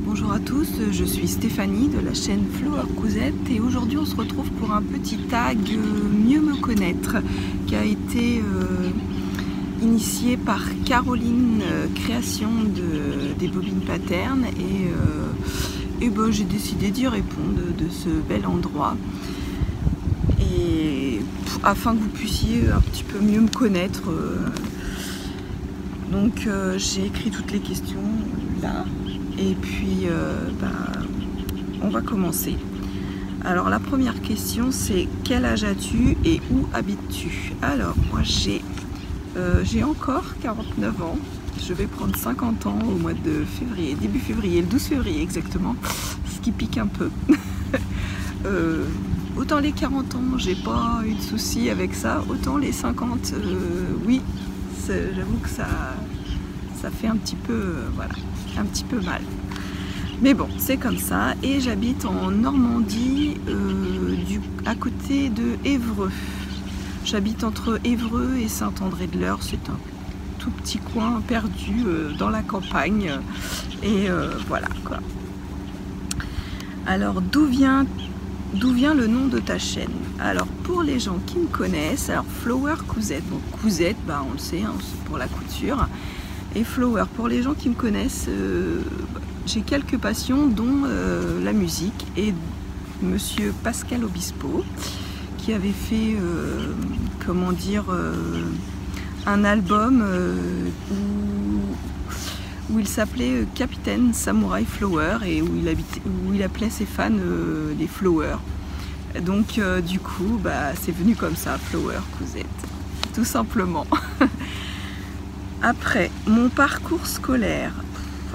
Bonjour à tous, je suis Stéphanie de la chaîne Flower Cousette et aujourd'hui on se retrouve pour un petit tag Mieux me connaître qui a été initié par Caroline Création des Bobines Paternes et ben, j'ai décidé d'y répondre de ce bel endroit et afin que vous puissiez un petit peu mieux me connaître. Donc j'ai écrit toutes les questions là. Et puis, on va commencer. Alors, la première question, c'est quel âge as-tu et où habites-tu? Alors, moi, j'ai encore 49 ans. Je vais prendre 50 ans au mois de février, début février, le 12 février exactement, ce qui pique un peu. Autant les 40 ans, j'ai pas eu de soucis avec ça, autant les 50, oui, j'avoue que ça fait un petit peu, voilà, un petit peu mal. Mais bon, c'est comme ça. Et j'habite en Normandie, à côté de Évreux. J'habite entre Évreux et Saint-André-de-l'Eure. C'est un tout petit coin perdu dans la campagne. Et voilà quoi. Alors, d'où vient le nom de ta chaîne? Alors, pour les gens qui me connaissent, alors Flower Cousette. Donc, Cousette, bah, on le sait, hein, c'est pour la couture. Et Flower, pour les gens qui me connaissent, j'ai quelques passions dont la musique et monsieur Pascal Obispo qui avait fait comment dire un album où il s'appelait Capitaine Samouraï Flower et où il appelait ses fans les Flowers. Donc du coup bah, c'est venu comme ça, Flower Cousette, tout simplement. Après, mon parcours scolaire.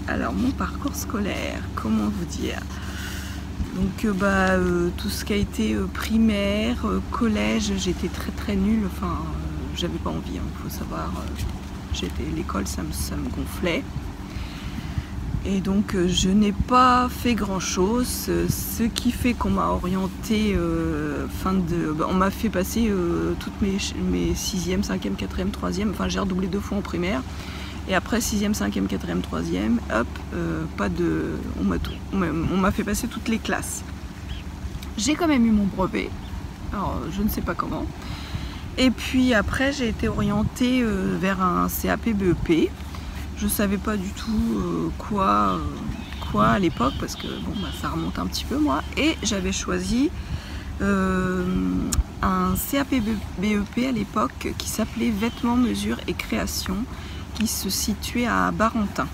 Alors, mon parcours scolaire, comment vous dire? Donc, tout ce qui a été primaire, collège, j'étais très nulle. Enfin, j'avais pas envie, il faut savoir. L'école, ça me gonflait. Et donc, je n'ai pas fait grand-chose. Ce qui fait qu'on m'a orientée on m'a fait passer toutes mes 6e, 5e, 4e, 3e. Enfin, j'ai redoublé 2 fois en primaire. Et après 6e, 5e, 4e, 3e, hop, on m'a fait passer toutes les classes. J'ai quand même eu mon brevet. Alors, je ne sais pas comment. Et puis après, j'ai été orientée vers un CAP BEP. Je ne savais pas du tout quoi à l'époque, parce que bon, bah, ça remonte un petit peu moi. Et j'avais choisi un CAP BEP à l'époque qui s'appelait Vêtements, Mesures et Création, qui se situait à Barentin,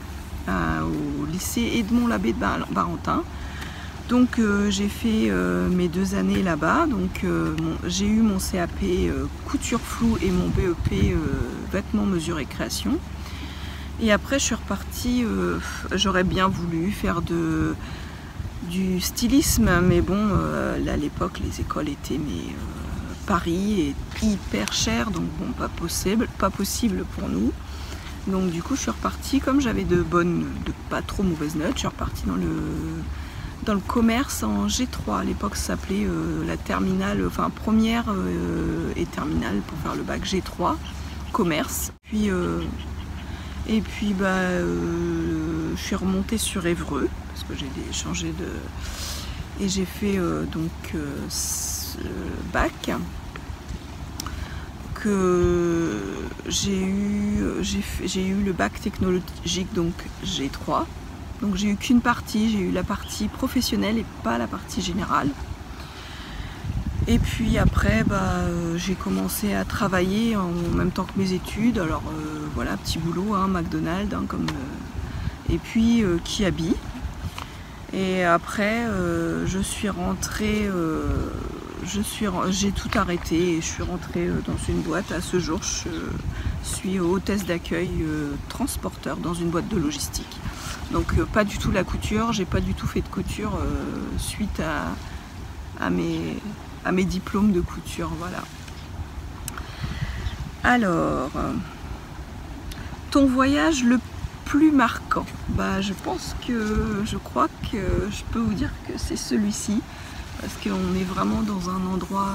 au lycée Edmond Labbé de Barentin. Donc j'ai fait mes 2 années là-bas. Donc j'ai eu mon CAP couture floue et mon BEP Vêtements, Mesures et Création. Et après, je suis repartie, j'aurais bien voulu faire du stylisme, mais bon, là, à l'époque, les écoles étaient, Paris est hyper cher, donc bon, pas possible pour nous. Donc du coup, je suis repartie, comme j'avais de pas trop mauvaises notes, je suis repartie dans le commerce en G3. À l'époque, ça s'appelait la terminale, enfin première et terminale pour faire le bac G3, commerce. Et puis je suis remontée sur Évreux parce que j'ai changé et j'ai fait ce bac que j'ai eu le bac technologique, donc G3. Donc j'ai eu qu'une partie, j'ai eu la partie professionnelle et pas la partie générale. Et puis après, j'ai commencé à travailler en même temps que mes études. Alors voilà, petit boulot, hein, McDonald's, hein, et puis Kiabi. Et après, je suis rentrée j'ai tout arrêté et je suis rentrée dans une boîte. À ce jour, je suis hôtesse d'accueil transporteur dans une boîte de logistique. Donc pas du tout la couture, j'ai pas du tout fait de couture suite à mes diplômes de couture, voilà. Alors, ton voyage le plus marquant, je crois que je peux vous dire que c'est celui-ci, parce qu'on est vraiment dans un endroit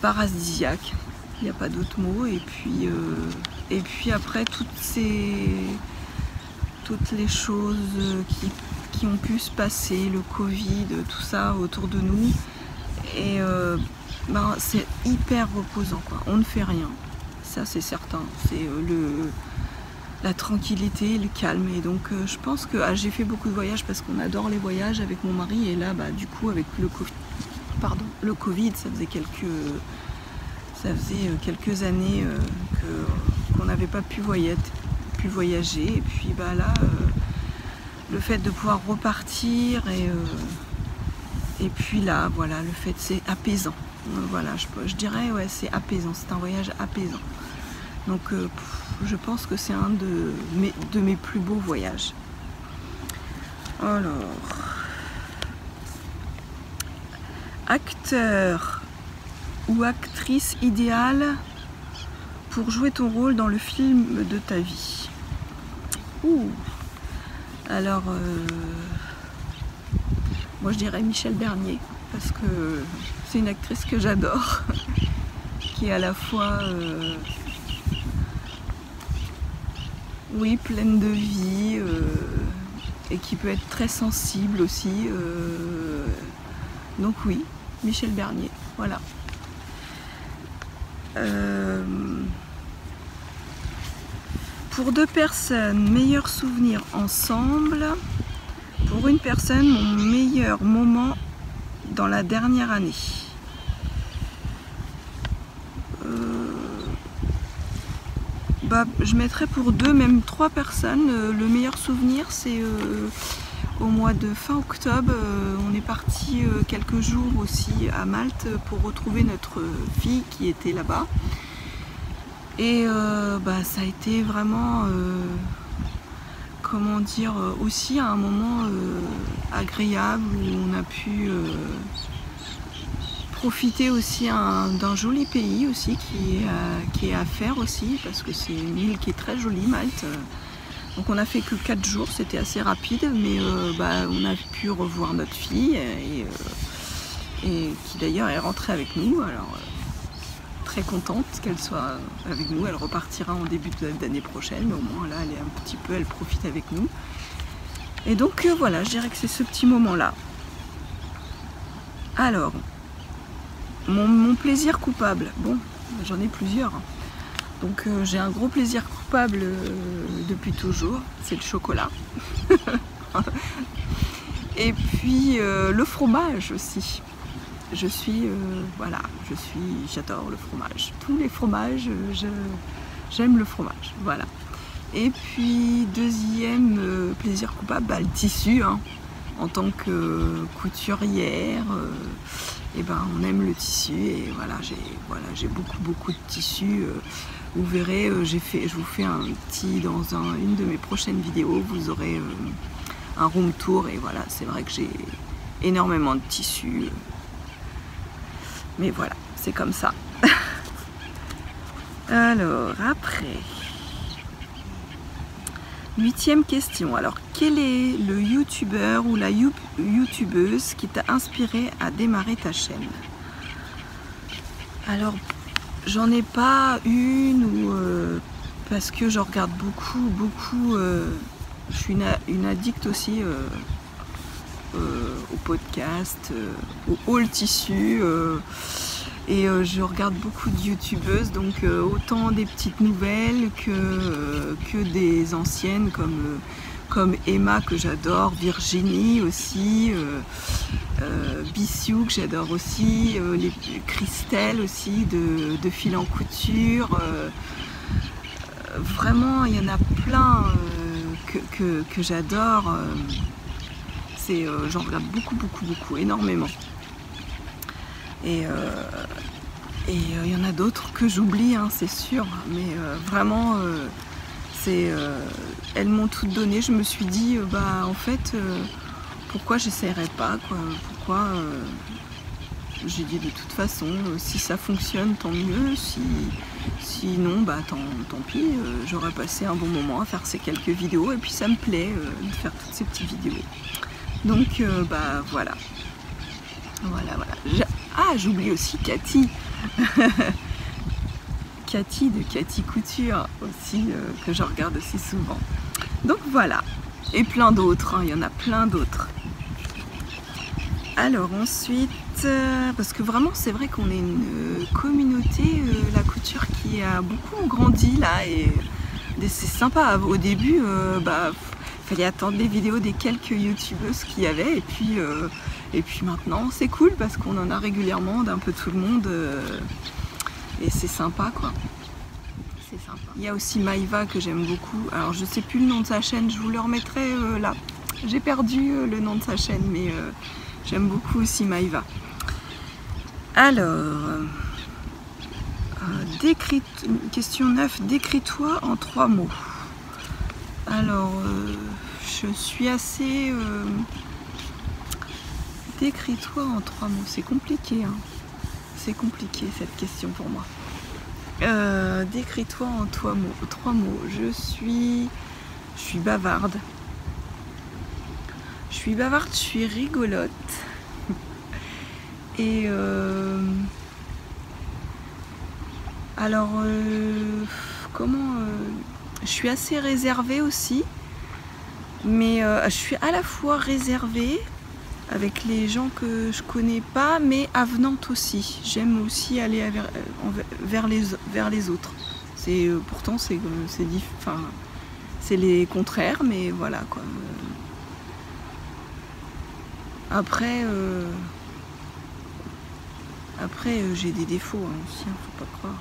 paradisiaque, il n'y a pas d'autre mot, et puis après toutes les choses qui ont pu se passer, le Covid, tout ça autour de nous, et c'est hyper reposant, quoi. On ne fait rien, ça c'est certain, c'est la tranquillité, le calme. Et donc je pense que j'ai fait beaucoup de voyages parce qu'on adore les voyages avec mon mari, et là du coup avec le Covid, ça faisait quelques années qu'on n'avait pas pu voyager, et puis là le fait de pouvoir repartir, et puis là voilà, le fait, c'est apaisant, voilà, je dirais, ouais, c'est apaisant, c'est un voyage apaisant. Donc je pense que c'est un de mes plus beaux voyages. Alors, acteur ou actrice idéale pour jouer ton rôle dans le film de ta vie. Alors moi je dirais Michel Bernier, parce que c'est une actrice que j'adore, qui est à la fois pleine de vie, et qui peut être très sensible aussi, donc oui, Michel Bernier, voilà. Pour 2 personnes, meilleurs souvenirs ensemble. Pour une personne, mon meilleur moment dans la dernière année. Je mettrais pour 2, même 3 personnes. Le meilleur souvenir, c'est au mois de fin octobre. On est parti quelques jours aussi à Malte pour retrouver notre fille qui était là-bas. Et ça a été vraiment, comment dire, aussi un moment agréable, où on a pu profiter aussi d'un joli pays aussi qui est à faire aussi, parce que c'est une île qui est très jolie, Malte. Donc on a fait que 4 jours, c'était assez rapide, mais on a pu revoir notre fille, et qui d'ailleurs est rentrée avec nous. Alors très contente qu'elle soit avec nous, elle repartira en début d'année prochaine, mais au moins là elle profite avec nous. Et donc voilà, je dirais que c'est ce petit moment là. Alors, mon plaisir coupable, bon, j'en ai plusieurs, donc j'ai un gros plaisir coupable depuis toujours, c'est le chocolat. Et puis le fromage aussi. J'adore le fromage. Tous les fromages, j'aime le fromage, voilà. Et puis deuxième plaisir coupable, le tissu, hein. En tant que couturière, on aime le tissu, et j'ai beaucoup de tissus. Vous verrez, je vous fais un petit, dans une de mes prochaines vidéos, vous aurez un room tour, et voilà, c'est vrai que j'ai énormément de tissus. Mais voilà, c'est comme ça. Alors, après, 8e question. Alors, quel est le youtubeur ou la youtubeuse qui t'a inspiré à démarrer ta chaîne? Alors, j'en ai pas une, parce que je regarde beaucoup. Je suis une addict aussi au podcast, au haul tissu, et je regarde beaucoup de youtubeuses, donc autant des petites nouvelles que des anciennes, comme Emma que j'adore, Virginie aussi, Bissiou que j'adore aussi, les Christelle aussi de Fil en Couture. Vraiment il y en a plein que j'adore. J'en regarde beaucoup, énormément. Et il y en a d'autres que j'oublie, hein, c'est sûr, mais vraiment, elles m'ont toutes donné. Je me suis dit, bah en fait, pourquoi j'essayerais pas, quoi, pourquoi j'ai dit de toute façon, si ça fonctionne, tant mieux, sinon, bah tant pis, j'aurais passé un bon moment à faire ces quelques vidéos, et puis ça me plaît de faire toutes ces petites vidéos. Donc, bah voilà. Voilà. Ah, j'oublie aussi Cathy. Cathy de Cathy Couture aussi, que je regarde aussi souvent. Donc voilà. Et plein d'autres, hein, il y en a plein d'autres. Alors ensuite, parce que vraiment c'est vrai qu'on est une communauté, la couture, qui a beaucoup grandi là, et c'est sympa. Au début, fallait attendre les vidéos des quelques youtubeuses qu'il y avait, et puis maintenant c'est cool parce qu'on en a régulièrement d'un peu tout le monde, et c'est sympa, quoi. C'est sympa. Il y a aussi Maïva que j'aime beaucoup. Alors je sais plus le nom de sa chaîne, je vous le remettrai là. J'ai perdu le nom de sa chaîne, mais j'aime beaucoup aussi Maïva. Alors, question 9, décris-toi en 3 mots. Alors, je suis assez... décris-toi en 3 mots, c'est compliqué, hein. C'est compliqué cette question pour moi. Décris-toi en 3 mots. Je suis bavarde. Je suis rigolote. Et alors, je suis assez réservée aussi, mais je suis à la fois réservée avec les gens que je connais pas, mais avenante aussi. J'aime aussi aller vers les autres. Pourtant c'est les contraires, mais voilà, quoi. Après, j'ai des défauts, hein, aussi, hein, faut pas croire.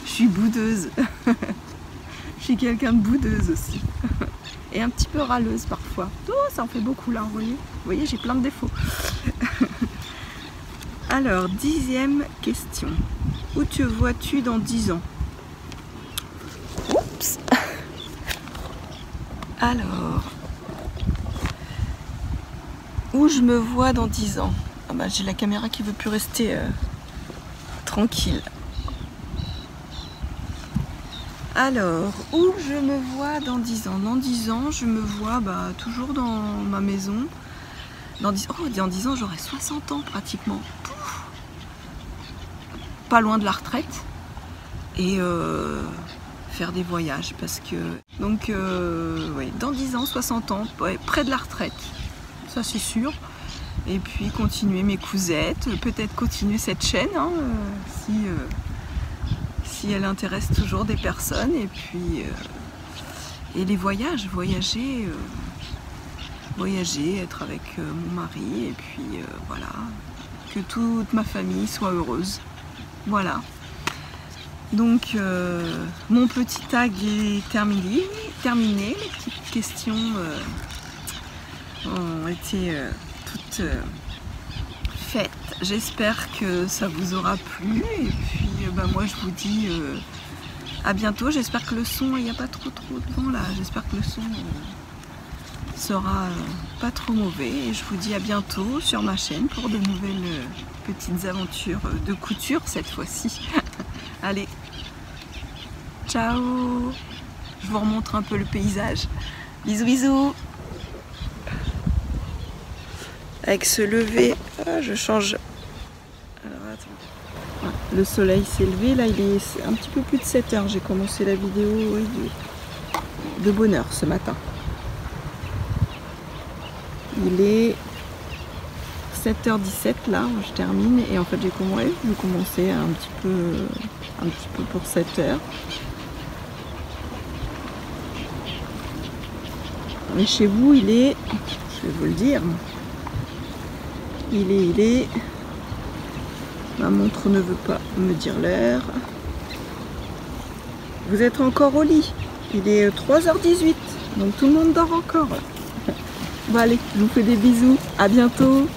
Je suis boudeuse. Je suis quelqu'un de boudeuse aussi. Et un petit peu râleuse parfois. Oh, ça en fait beaucoup là, vous voyez, j'ai plein de défauts. Alors, 10e question. Où te vois-tu dans 10 ans? Oups. Alors, où je me vois dans 10 ans? Ah bah, j'ai la caméra qui veut plus rester tranquille. Alors, où je me vois dans 10 ans? Dans 10 ans, je me vois toujours dans ma maison. Dans 10 ans, j'aurai 60 ans pratiquement. Pouf, pas loin de la retraite. Et faire des voyages. Parce que, donc, ouais, dans 10 ans, 60 ans, ouais, près de la retraite. Ça, c'est sûr. Et puis continuer mes cousettes, peut-être continuer cette chaîne, hein, si elle intéresse toujours des personnes, et puis et les voyager, être avec mon mari, et puis voilà, que toute ma famille soit heureuse. Voilà. Donc mon petit tag est terminé. Les petites questions ont été toutes faites. J'espère que ça vous aura plu, et puis moi je vous dis à bientôt. J'espère que le son, il n'y a pas trop de vent là, j'espère que le son sera pas trop mauvais, et je vous dis à bientôt sur ma chaîne pour de nouvelles petites aventures de couture cette fois-ci. Allez, ciao, je vous remontre un peu le paysage. Bisous bisous. Avec ce lever, je change. Alors attends. Le soleil s'est levé, là il est un petit peu plus de 7 h. J'ai commencé la vidéo de bonne heure ce matin. Il est 7h17 là, je termine, et en fait j'ai commencé un petit peu pour 7 h. Mais chez vous il est, je vais vous le dire, il est, ma montre ne veut pas me dire l'heure. Vous êtes encore au lit, il est 3h18, donc tout le monde dort encore. Bon allez, je vous fais des bisous, à bientôt.